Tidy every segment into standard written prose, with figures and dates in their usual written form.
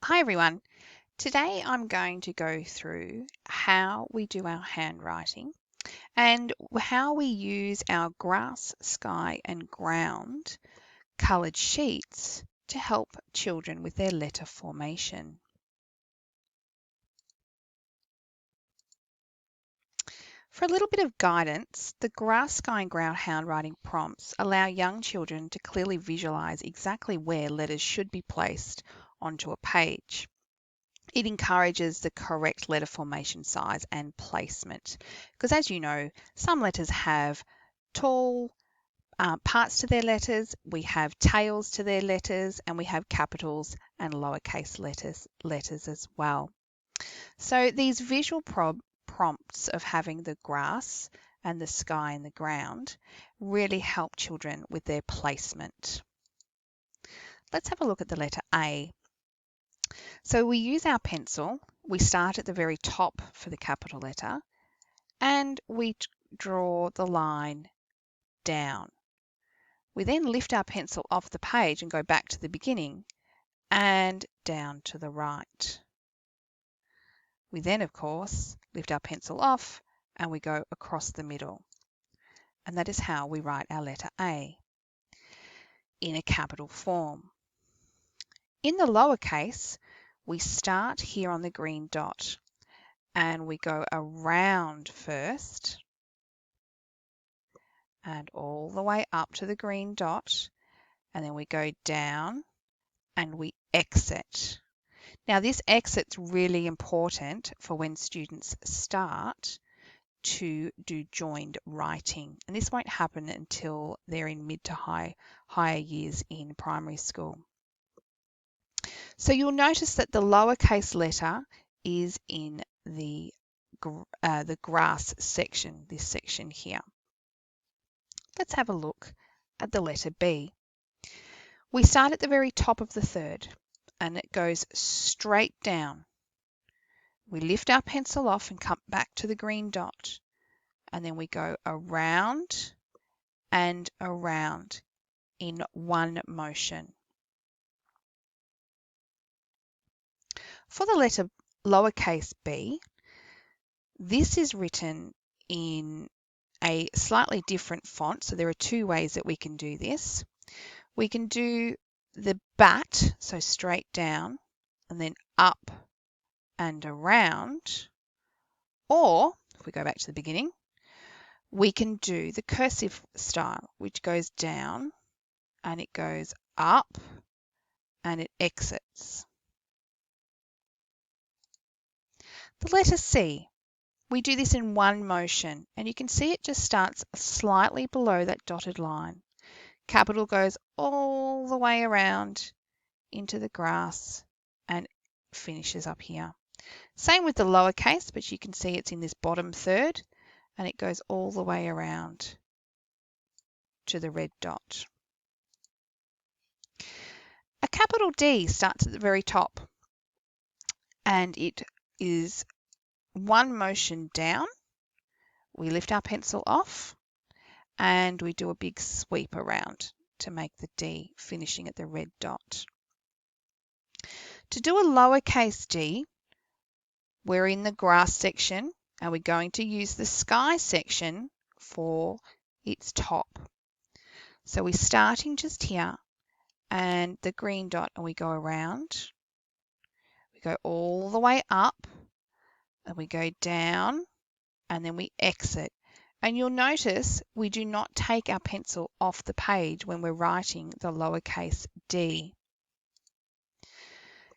Hi everyone. Today I'm going to go through how we do our handwriting and how we use our grass, sky and ground coloured sheets to help children with their letter formation. For a little bit of guidance, the grass, sky and ground handwriting prompts allow young children to clearly visualise exactly where letters should be placed onto a page. It encourages the correct letter formation size and placement because, as you know, some letters have tall parts to their letters, we have tails to their letters, and we have capitals and lowercase letters as well. So these visual prompts of having the grass and the sky and the ground really help children with their placement. Let's have a look at the letter A. So we use our pencil, we start at the very top for the capital letter, and we draw the line down. We then lift our pencil off the page and go back to the beginning and down to the right. We then, of course, lift our pencil off and we go across the middle. And that is how we write our letter A in a capital form. In the lowercase, we start here on the green dot and we go around first and all the way up to the green dot, and then we go down and we exit. Now this exit's really important for when students start to do joined writing, and this won't happen until they're in mid to higher years in primary school. So you'll notice that the lowercase letter is in the grass section, this section here. Let's have a look at the letter B. We start at the very top of the third and it goes straight down. We lift our pencil off and come back to the green dot, and then we go around and around in one motion. For the letter lowercase b, this is written in a slightly different font. So there are two ways that we can do this. We can do the bat, so straight down and then up and around, or if we go back to the beginning, we can do the cursive style, which goes down and it goes up and it exits. The letter C, we do this in one motion, and you can see it just starts slightly below that dotted line. Capital goes all the way around into the grass and finishes up here. Same with the lowercase, but you can see it's in this bottom third and it goes all the way around to the red dot. A capital D starts at the very top and it is one motion down. We lift our pencil off and we do a big sweep around to make the D, finishing at the red dot. To do a lowercase d, we're in the grass section and we're going to use the sky section for its top. So we're starting just here and the green dot, and we go around. We go all the way up and we go down and then we exit. And you'll notice we do not take our pencil off the page when we're writing the lowercase d.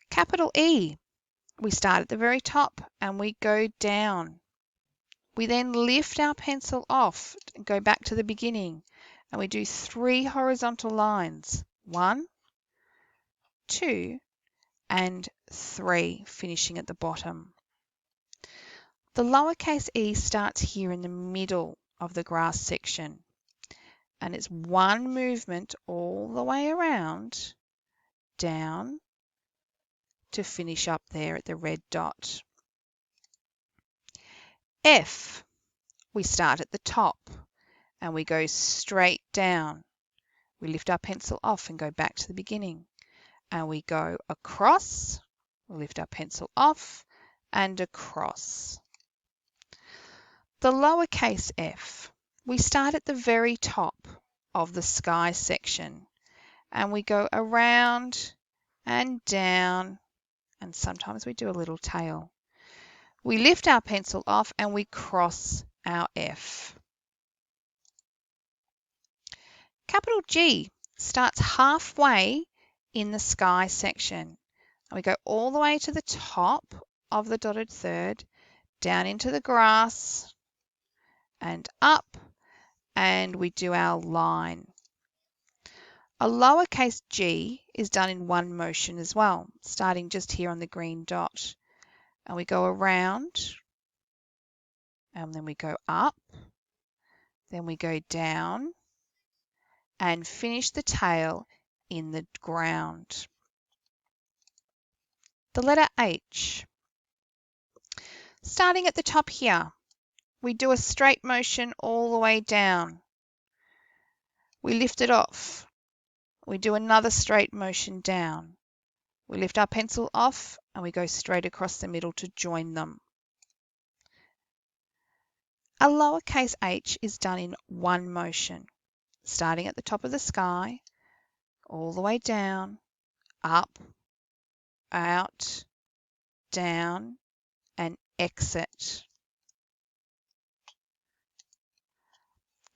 Capital E, we start at the very top and we go down. We then lift our pencil off and go back to the beginning and we do 3 horizontal lines. 1, 2, and 3, finishing at the bottom. The lowercase e starts here in the middle of the grass section and it's one movement all the way around, down, to finish up there at the red dot. F, we start at the top and we go straight down. We lift our pencil off and go back to the beginning and we go across We'll lift our pencil off and across. The lowercase f, we start at the very top of the sky section and we go around and down, and sometimes we do a little tail. We lift our pencil off and we cross our F. Capital G starts halfway in the sky section. We go all the way to the top of the dotted third, down into the grass and up, and we do our line. A lowercase g is done in one motion as well, starting just here on the green dot. And we go around, and then we go up, then we go down, and finish the tail in the ground. The letter H. Starting at the top here, we do a straight motion all the way down. We lift it off. We do another straight motion down. We lift our pencil off and we go straight across the middle to join them. A lowercase h is done in one motion, starting at the top of the sky, all the way down, up, out, down, and exit.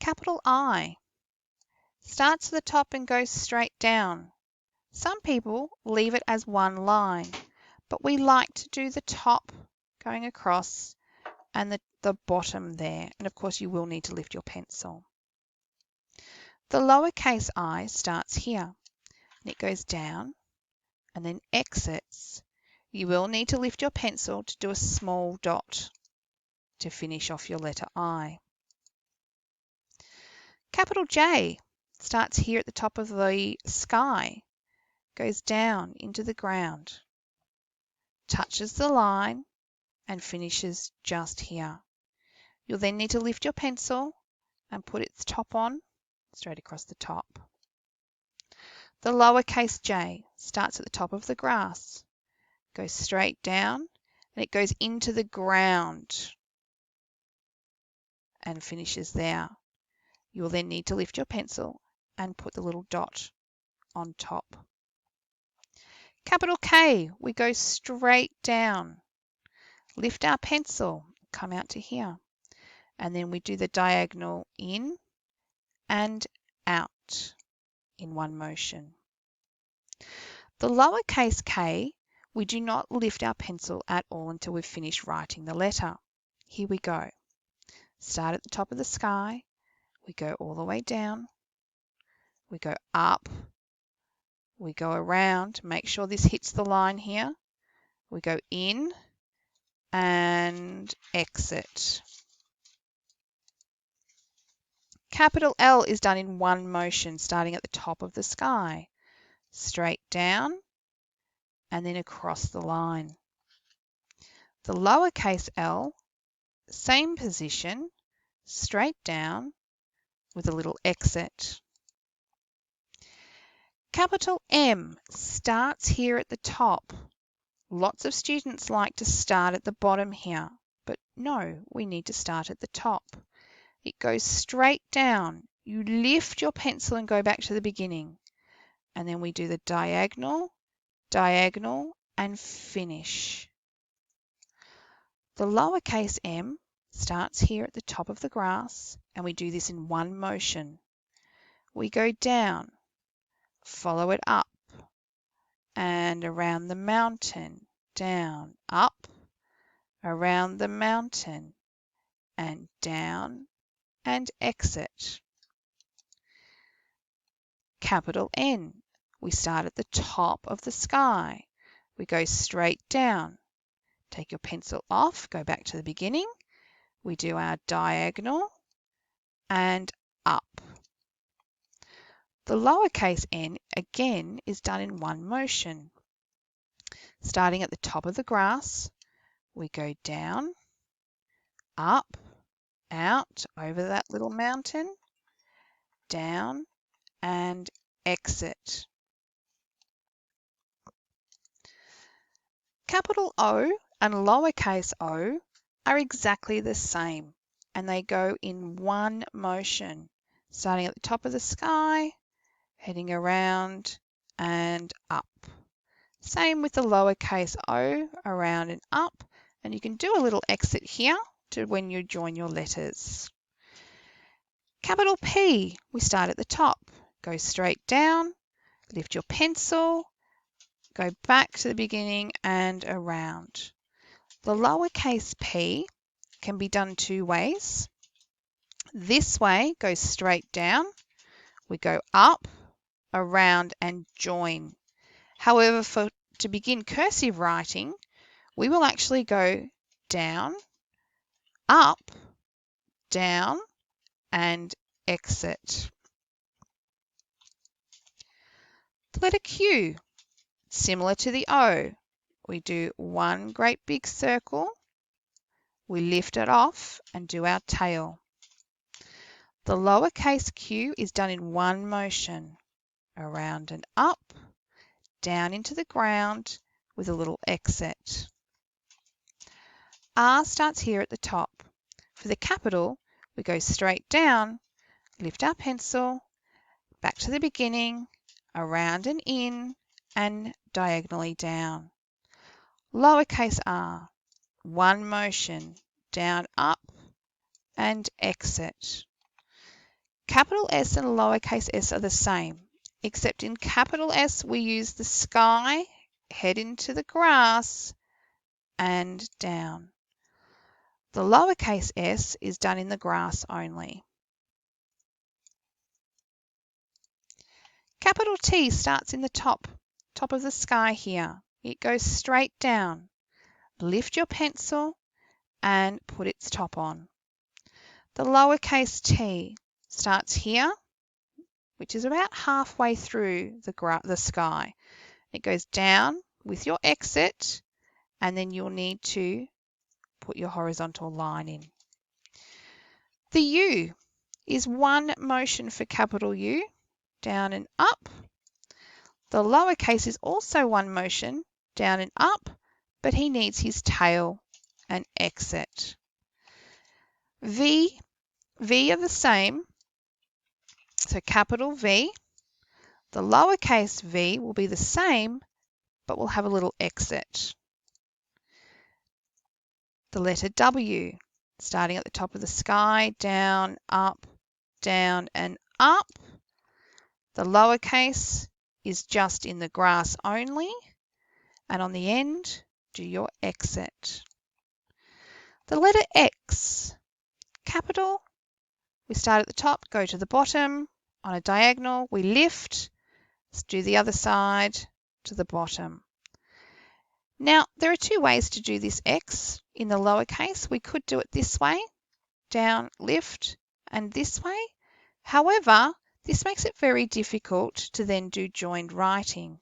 Capital I starts at the top and goes straight down. Some people leave it as one line, but we like to do the top going across and the bottom there. And of course, you will need to lift your pencil. The lowercase I starts here and it goes down and then exits. You will need to lift your pencil to do a small dot to finish off your letter I. Capital J starts here at the top of the sky, goes down into the ground, touches the line and finishes just here. You'll then need to lift your pencil and put its top on, straight across the top. The lowercase j starts at the top of the grass, goes straight down and it goes into the ground and finishes there. You will then need to lift your pencil and put the little dot on top. Capital K, we go straight down, lift our pencil, come out to here, and then we do the diagonal in and out in one motion. The lowercase k, we do not lift our pencil at all until we've finished writing the letter. Here we go. Start at the top of the sky, we go all the way down, we go up, we go around, make sure this hits the line here, we go in and exit. Capital L is done in one motion, starting at the top of the sky, straight down and then across the line. The lowercase l, same position, straight down with a little exit. Capital M starts here at the top. Lots of students like to start at the bottom here, but no, we need to start at the top. It goes straight down. You lift your pencil and go back to the beginning. And then we do the diagonal, diagonal, and finish. The lowercase m starts here at the top of the grass, and we do this in one motion. We go down, follow it up, and around the mountain, down, up, around the mountain, and down, and exit. Capital N, we start at the top of the sky. We go straight down. Take your pencil off, go back to the beginning. We do our diagonal and up. The lowercase n again is done in one motion. Starting at the top of the grass, we go down, up, out, over that little mountain, down, and exit. Capital O and lowercase o are exactly the same, and they go in one motion, starting at the top of the sky, heading around and up. Same with the lowercase o, around and up, and you can do a little exit here to when you join your letters. Capital P, we start at the top, go straight down, lift your pencil, go back to the beginning and around. The lowercase p can be done two ways. This way goes straight down, we go up, around and join. However, to begin cursive writing, we will actually go down, up, down and exit. The letter Q, similar to the O, we do one great big circle, we lift it off and do our tail. The lowercase q is done in one motion, around and up, down into the ground with a little exit. R starts here at the top. For the capital, we go straight down, lift our pencil, back to the beginning, around and in, and diagonally down. Lowercase r, one motion, down, up, and exit. Capital S and lowercase s are the same, except in capital S we use the sky, head into the grass, and down. The lowercase s is done in the grass only. Capital T starts in the top of the sky here. It goes straight down. Lift your pencil and put its top on. The lowercase t starts here, which is about halfway through the sky. It goes down with your exit, and then you'll need to put your horizontal line in. The U is one motion for capital U, down and up. The lowercase is also one motion, down and up, but he needs his tail and exit. V are the same, so capital V. The lowercase v will be the same, but we'll have a little exit. The letter W, starting at the top of the sky, down, and up. The lowercase is just in the grass only, and on the end, do your exit. The letter X, capital, we start at the top, go to the bottom, on a diagonal, we lift, let's do the other side to the bottom. Now, there are two ways to do this X in the lowercase. We could do it this way, down, lift, and this way. However, this makes it very difficult to then do joined writing.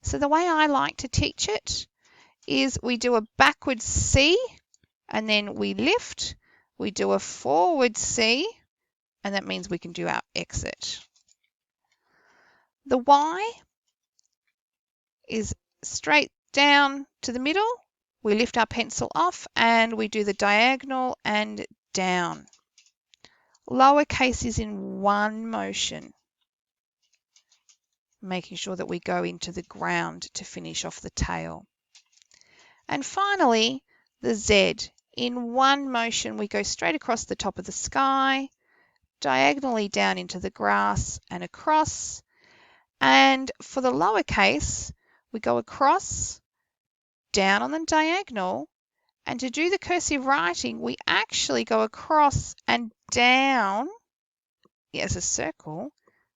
So the way I like to teach it is we do a backward C, and then we lift, we do a forward C, and that means we can do our exit. The Y is straight down to the middle, we lift our pencil off and we do the diagonal and down. Lowercase is in one motion, making sure that we go into the ground to finish off the tail. And finally, the Z. In one motion, we go straight across the top of the sky, diagonally down into the grass and across. And for the lowercase, we go across, down on the diagonal, and to do the cursive writing, we actually go across and down as a circle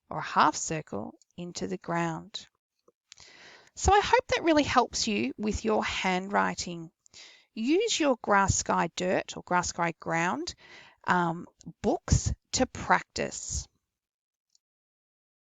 or a half circle into the ground. So I hope that really helps you with your handwriting. Use your Grass Sky Dirt or Grass Sky Ground books to practice.